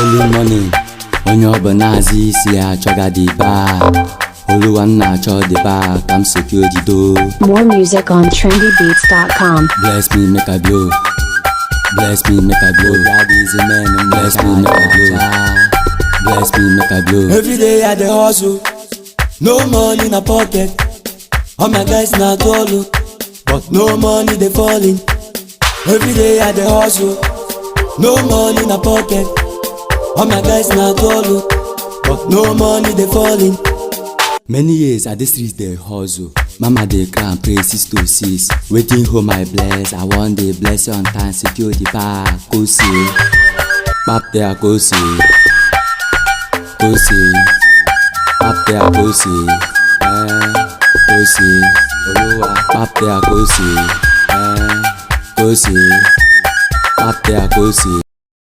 Early morning, onye ọbụla azị isi ya achọga the bar. Oluwa nna achọ the bar, ka m secure the door. More music on trendybeats.com. Bless me, make I blow. Bless me, make I blow. God is a man, bless me, make I blow. Bless me, make I blow. Every day I dey hustle, no money in a pocket. All my guys na tolo, but no money they falling. Every day I dey hustle, no money in a pocket. All my guys na tolo, but no money they falling. Many years at the streets they hustle. Mama dey cry and pray 6 to 6. Waiting home I bless. I want the bless on time. Secure the park. Go see. Pap there go see. Go see. Pap there go see. Go see. Oluwa. Pap there go see. Go see. Pap there go see.